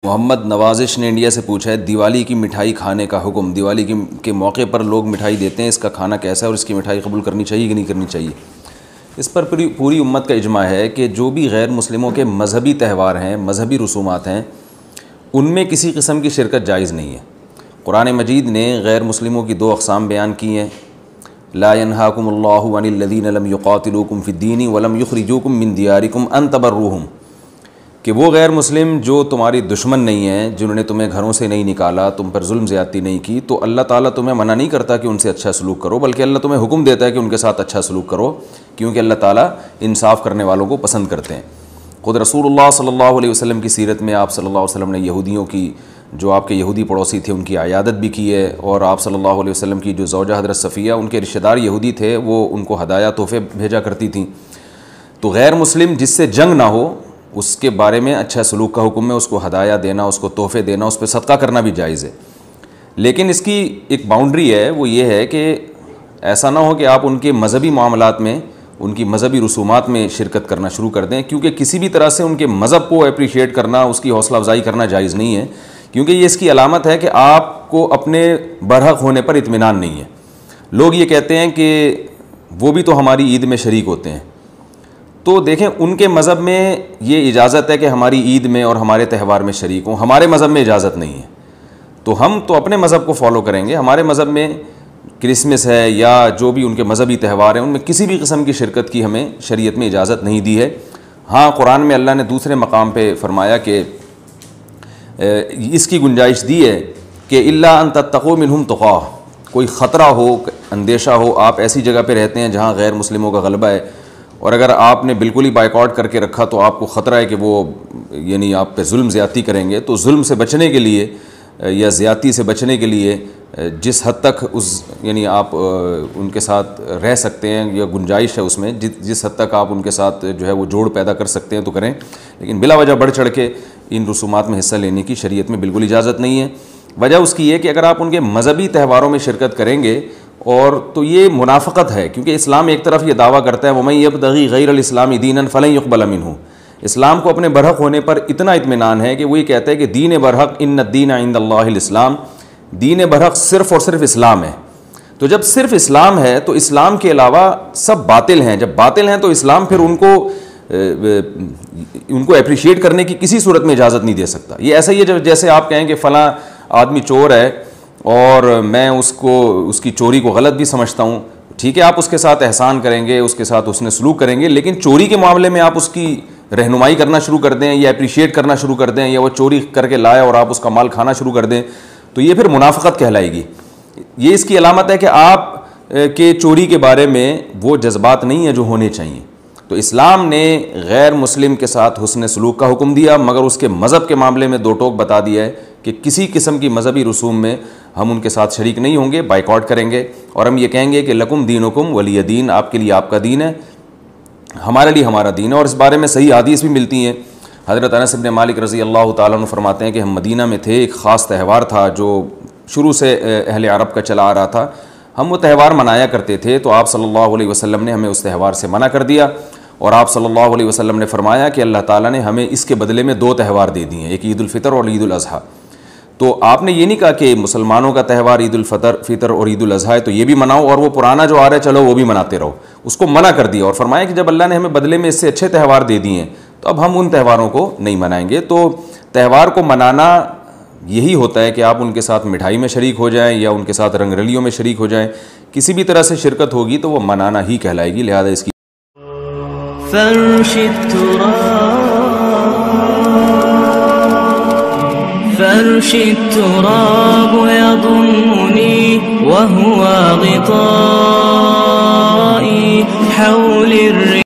محمد نوازش نے انڈیا سے پوچھا ہے دیوالی کی مٹھائی کھانے کا حکم، دیوالی کے موقع پر لوگ مٹھائی دیتے ہیں، اس کا کھانا کیسا ہے اور اس کی مٹھائی قبول کرنی چاہیے کہ نہیں کرنی چاہیے؟ اس پر پوری امت کا اجماع ہے کہ جو بھی غیر مسلموں کے مذہبی تہوار ہیں، مذہبی رسومات ہیں، ان میں کسی قسم کی شرکت جائز نہیں ہے۔ قرآن مجید نے غیر مسلموں کی 2 اقسام بیان کی ہیں، لا ينهاكم الله عن الذين لم يقاتلوكم في الدين ولم يخرجوكم من دياركم ان تبروهم، کہ وہ غیر مسلم جو تمہاری دشمن نہیں ہیں، جنہوں نے تمہیں گھروں سے نہیں نکالا، تم پر ظلم زیادتی نہیں کی، تو اللہ تعالیٰ تمہیں منع نہیں کرتا کہ ان سے اچھا سلوک کرو، بلکہ اللہ تمہیں حکم دیتا ہے کہ ان کے ساتھ اچھا سلوک کرو، کیونکہ اللہ تعالیٰ انصاف کرنے والوں کو پسند کرتے ہیں۔ خود رسول اللہ صلی اللہ علیہ وسلم کی سیرت میں آپ صلی اللہ علیہ وسلم نے یہودیوں کی، جو آپ کے یہودی پڑوسی تھے، ان کی عیادت بھی کی ہے، اور آپ صلی اللہ علیہ وسلم کی جو زوجہ حضرت صفیہ، ان کے رشتہ دار یہودی تھے، وہ ان کو ہدایہ تحفے بھیجا کرتی تھیں۔ تو غیر مسلم جس سے جنگ نہ ہو، اس کے بارے میں اچھا سلوک کا حکم ہے، اس کو ہدایہ دینا، اس کو تحفے دینا، اس پہ صدقہ کرنا بھی جائز ہے۔ لیکن اس کی ایک باؤنڈری ہے، وہ یہ ہے کہ ایسا نہ ہو کہ آپ ان کے مذہبی معاملات میں، ان کی مذہبی رسومات میں شرکت کرنا شروع کر دیں، کیونکہ کسی بھی طرح سے ان کے مذہب کو اپریشیٹ کرنا، اس کی حوصلہ افزائی کرنا جائز نہیں ہے، کیونکہ یہ اس کی علامت ہے کہ آپ کو اپنے برحق ہونے پر اطمینان نہیں ہے۔ لوگ یہ کہتے ہیں کہ وہ بھی تو ہماری عید میں شریک ہوتے ہیں، تو دیکھیں ان کے مذہب میں یہ اجازت ہے کہ ہماری عید میں اور ہمارے تہوار میں شریک ہوں، ہمارے مذہب میں اجازت نہیں ہے، تو ہم تو اپنے مذہب کو فالو کریں گے۔ ہمارے مذہب میں کرسمس ہے یا جو بھی ان کے مذہبی تہوار ہیں، ان میں کسی بھی قسم کی شرکت کی ہمیں شریعت میں اجازت نہیں دی ہے۔ ہاں، قرآن میں اللہ نے دوسرے مقام پہ فرمایا کہ اس کی گنجائش دی ہے کہ الا ان تتقوا منہم تقاہ، کوئی خطرہ ہو، اندیشہ ہو، آپ ایسی جگہ پہ رہتے ہیں جہاں غیر مسلموں کا غلبہ ہے، اور اگر آپ نے بالکل ہی بائیکاٹ کر کے رکھا تو آپ کو خطرہ ہے کہ وہ یعنی آپ پہ ظلم زیادتی کریں گے، تو ظلم سے بچنے کے لیے یا زیادتی سے بچنے کے لیے جس حد تک یعنی آپ ان کے ساتھ رہ سکتے ہیں یا گنجائش ہے اس میں، جس حد تک آپ ان کے ساتھ جو ہے وہ جوڑ پیدا کر سکتے ہیں تو کریں، لیکن بلا وجہ بڑھ چڑھ کے ان رسومات میں حصہ لینے کی شریعت میں بالکل اجازت نہیں ہے۔ وجہ اس کی یہ کہ اگر آپ ان کے مذہبی تہواروں میں شرکت کریں گے اور تو یہ منافقت ہے، کیونکہ اسلام ایک طرف یہ دعویٰ کرتا ہے وَمَن يَبْتَغِي غَيْرَ الْإِسْلَامِ دِينًا فَلَن يُقْبَلَ مِنْهُ، اسلام کو اپنے برحق ہونے پر اتنا اطمینان ہے کہ وہ یہ کہتا ہے کہ دین برحق ان الدین عند اللہ الاسلام، دین برحق صرف اور صرف اسلام ہے۔ تو جب صرف اسلام ہے تو اسلام کے علاوہ سب باطل ہیں، جب باطل ہیں تو اسلام پھر ان کو اپریشیٹ کرنے کی کسی صورت میں اجازت نہیں دے سکتا۔ یہ ایسا ہی ہے جیسے آپ کہیں کہ فلاں آدمی چور ہے اور میں اس کی چوری کو غلط بھی سمجھتا ہوں، ٹھیک ہے، آپ اس کے ساتھ احسان کریں گے، اس کے ساتھ حسن سلوک کریں گے، لیکن چوری کے معاملے میں آپ اس کی رہنمائی کرنا شروع کر دیں یا اپریشیٹ کرنا شروع کر دیں، یا وہ چوری کر کے لائے اور آپ اس کا مال کھانا شروع کر دیں، تو یہ پھر منافقت کہلائے گی۔ یہ اس کی علامت ہے کہ آپ کے چوری کے بارے میں وہ جذبات نہیں ہیں جو ہونے چاہیے۔ تو اسلام نے غیر مسلم کے ساتھ حسن سلوک کا حکم دیا، مگر اس کے مذہب کے معاملے میں 2 ٹوک بتا دیا ہے کہ کسی قسم کی مذہبی رسوم میں ہم ان کے ساتھ شریک نہیں ہوں گے، بائیکاٹ کریں گے، اور ہم یہ کہیں گے کہ لکم دینکم ولی دین، آپ کے لیے آپ کا دین ہے، ہمارے لیے ہمارا دین ہے۔ اور اس بارے میں صحیح حدیث بھی ملتی ہیں۔ حضرت انس بن مالک رضی اللہ تعالیٰ عنہ فرماتے ہیں کہ ہم مدینہ میں تھے، ایک خاص تہوار تھا جو شروع سے اہل عرب کا چلا آ رہا تھا، ہم وہ تہوار منایا کرتے تھے، تو آپ صلی اللہ علیہ وسلم نے ہمیں اس تہوار سے منع کر دیا، اور آپ صلی اللہ علیہ وسلم نے فرمایا کہ اللہ تعالیٰ نے ہمیں اس کے بدلے میں 2 تہوار دے دیے ہیں، ایک عید الفطر اور عید الاضحیٰ۔ تو آپ نے یہ نہیں کہا کہ مسلمانوں کا تہوار عید الفطر اور عید الاضحیٰ ہے تو یہ بھی مناؤ، اور وہ پرانا جو آ رہا ہے چلو وہ بھی مناتے رہو، اس کو منع کر دیا، اور فرمایا کہ جب اللہ نے ہمیں بدلے میں اس سے اچھے تہوار دے دیے ہیں تو اب ہم ان تہواروں کو نہیں منائیں گے۔ تو تہوار کو منانا یہی ہوتا ہے کہ آپ ان کے ساتھ مٹھائی میں شریک ہو جائیں یا ان کے ساتھ رنگ رلیوں میں شریک ہو جائیں، کسی بھی طرح سے شرکت ہوگی تو وہ منانا ہی کہلائے گی، لہذا اس کی فرش التراب يضمني وهو غطائي حول